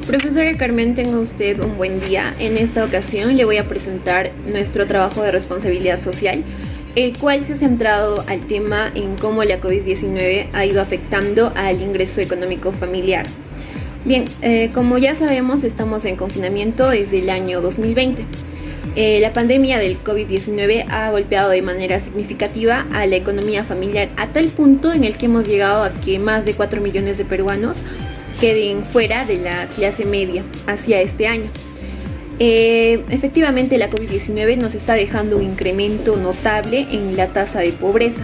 Profesora Carmen, tenga usted un buen día. En esta ocasión le voy a presentar nuestro trabajo de responsabilidad social, el cual se ha centrado al tema en cómo la COVID-19 ha ido afectando al ingreso económico familiar. Bien, como ya sabemos, estamos en confinamiento desde el año 2020. La pandemia del COVID-19 ha golpeado de manera significativa a la economía familiar a tal punto en el que hemos llegado a que más de 4 millones de peruanos queden fuera de la clase media hacia este año. Efectivamente, la COVID-19 nos está dejando un incremento notable en la tasa de pobreza.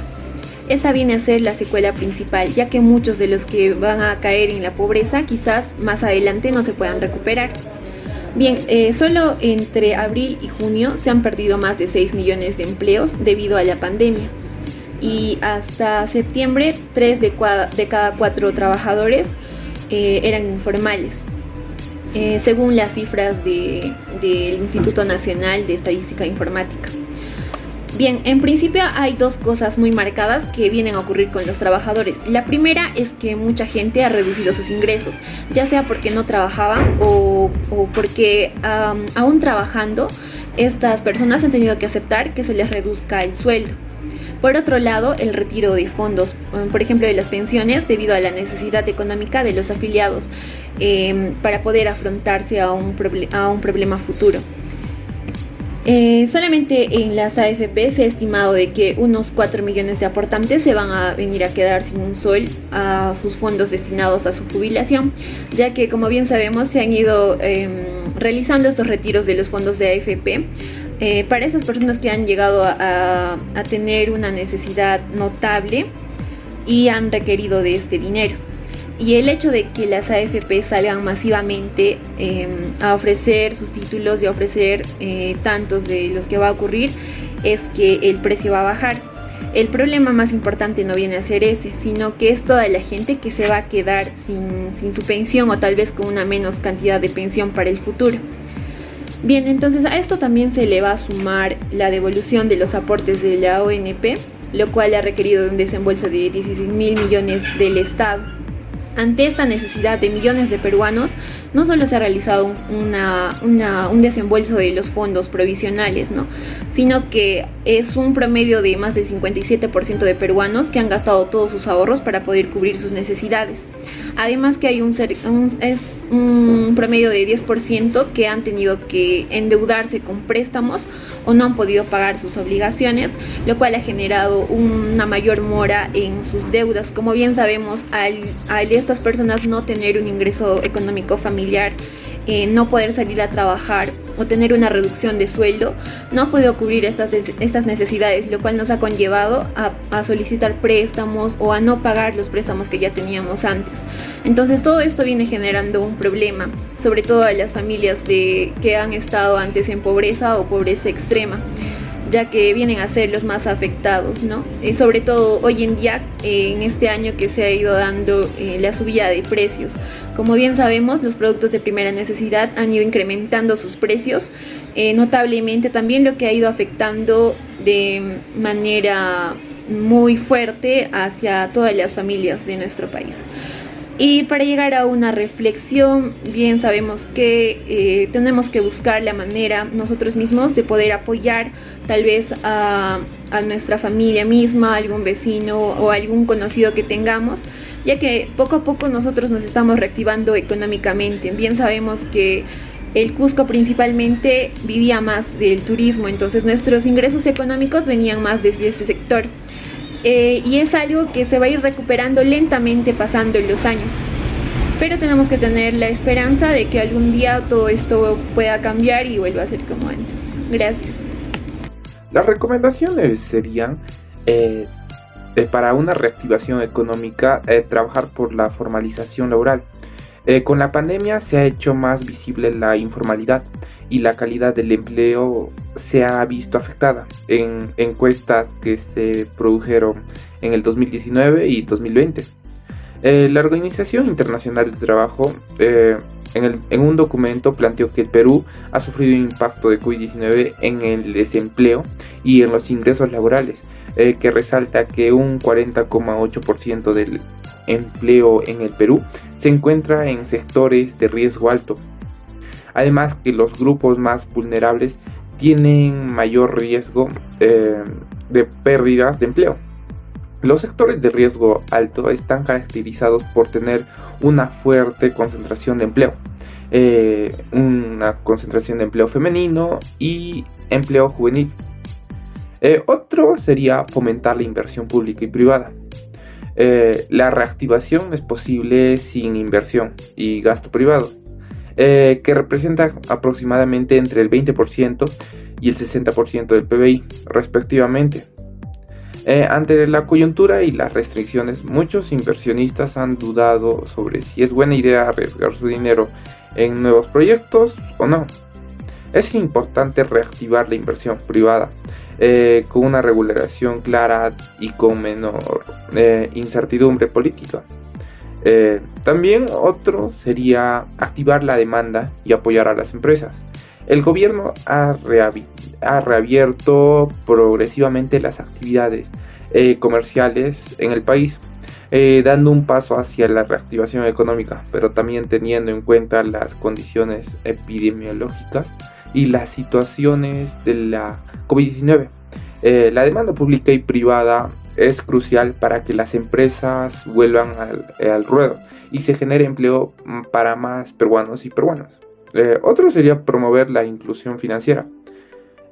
Esta viene a ser la secuela principal, ya que muchos de los que van a caer en la pobreza quizás más adelante no se puedan recuperar. Bien, solo entre abril y junio se han perdido más de 6 millones de empleos debido a la pandemia. Y hasta septiembre, 3 de cada 4 trabajadores eran informales, según las cifras del Instituto Nacional de Estadística Informática. Bien, en principio hay dos cosas muy marcadas que vienen a ocurrir con los trabajadores. La primera es que mucha gente ha reducido sus ingresos, ya sea porque no trabajaban o porque aún trabajando, estas personas han tenido que aceptar que se les reduzca el sueldo. Por otro lado, el retiro de fondos, por ejemplo, de las pensiones, debido a la necesidad económica de los afiliados para poder afrontarse a un problema futuro. Solamente en las AFP se ha estimado de que unos 4 millones de aportantes se van a venir a quedar sin un sol a sus fondos destinados a su jubilación, ya que, como bien sabemos, se han ido realizando estos retiros de los fondos de AFP para esas personas que han llegado a tener una necesidad notable y han requerido de este dinero. Y el hecho de que las AFP salgan masivamente a ofrecer sus títulos y a ofrecer tantos de los que va a ocurrir es que el precio va a bajar. El problema más importante no viene a ser ese, sino que es toda la gente que se va a quedar sin su pensión o tal vez con una menos cantidad de pensión para el futuro. Bien, entonces a esto también se le va a sumar la devolución de los aportes de la ONP, lo cual ha requerido de un desembolso de 16.000 millones del Estado. Ante esta necesidad de millones de peruanos, no solo se ha realizado un desembolso de los fondos provisionales, ¿no?, sino que es un promedio de más del 57% de peruanos que han gastado todos sus ahorros para poder cubrir sus necesidades. Además que hay un promedio de 10% que han tenido que endeudarse con préstamos o no han podido pagar sus obligaciones, lo cual ha generado una mayor mora en sus deudas. Como bien sabemos, al estas personas no tener un ingreso económico familiar, no poder salir a trabajar o tener una reducción de sueldo, no ha podido cubrir estas necesidades, lo cual nos ha conllevado a solicitar préstamos o a no pagar los préstamos que ya teníamos antes. Entonces todo esto viene generando un problema, sobre todo a las familias que han estado antes en pobreza o pobreza extrema, ya que vienen a ser los más afectados, ¿no? Y sobre todo hoy en día, en este año que se ha ido dando la subida de precios. Como bien sabemos, los productos de primera necesidad han ido incrementando sus precios notablemente, también lo que ha ido afectando de manera muy fuerte hacia todas las familias de nuestro país. Y para llegar a una reflexión, bien sabemos que tenemos que buscar la manera nosotros mismos de poder apoyar tal vez a nuestra familia misma, a algún vecino o algún conocido que tengamos, ya que poco a poco nosotros nos estamos reactivando económicamente. Bien sabemos que el Cusco principalmente vivía más del turismo, entonces nuestros ingresos económicos venían más desde este sector. Y es algo que se va a ir recuperando lentamente pasando los años, pero tenemos que tener la esperanza de que algún día todo esto pueda cambiar y vuelva a ser como antes. Gracias. Las recomendaciones serían para una reactivación económica, trabajar por la formalización laboral. Con la pandemia se ha hecho más visible la informalidad y la calidad del empleo se ha visto afectada en encuestas que se produjeron en el 2019 y 2020. La Organización Internacional del Trabajo en un documento planteó que el Perú ha sufrido un impacto de COVID-19 en el desempleo y en los ingresos laborales, que resalta que un 40,8% empleo en el Perú se encuentra en sectores de riesgo alto. Además que los grupos más vulnerables tienen mayor riesgo de pérdidas de empleo. Los sectores de riesgo alto están caracterizados por tener una fuerte concentración de empleo, una concentración de empleo femenino y empleo juvenil. Otro sería fomentar la inversión pública y privada. La reactivación es posible sin inversión y gasto privado, que representa aproximadamente entre el 20% y el 60% del PBI, respectivamente. Ante la coyuntura y las restricciones, muchos inversionistas han dudado sobre si es buena idea arriesgar su dinero en nuevos proyectos o no. Es importante reactivar la inversión privada con una regulación clara y con menor incertidumbre política. También otro sería activar la demanda y apoyar a las empresas. El gobierno ha reabierto progresivamente las actividades comerciales en el país, dando un paso hacia la reactivación económica, pero también teniendo en cuenta las condiciones epidemiológicas y las situaciones de la COVID-19. La demanda pública y privada es crucial para que las empresas vuelvan al ruedo y se genere empleo para más peruanos y peruanas. Otro sería promover la inclusión financiera.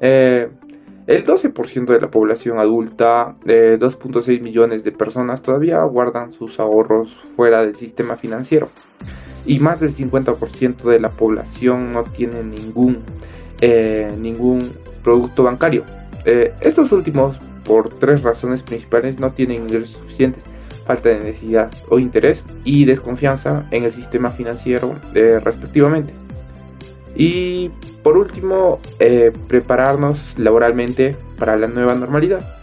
El 12% de la población adulta, 2.6 millones de personas, todavía guardan sus ahorros fuera del sistema financiero. Y más del 50% de la población no tiene ningún producto bancario. Estos últimos, por tres razones principales, no tienen ingresos suficientes: falta de necesidad o interés y desconfianza en el sistema financiero, respectivamente. Y por último, prepararnos laboralmente para la nueva normalidad.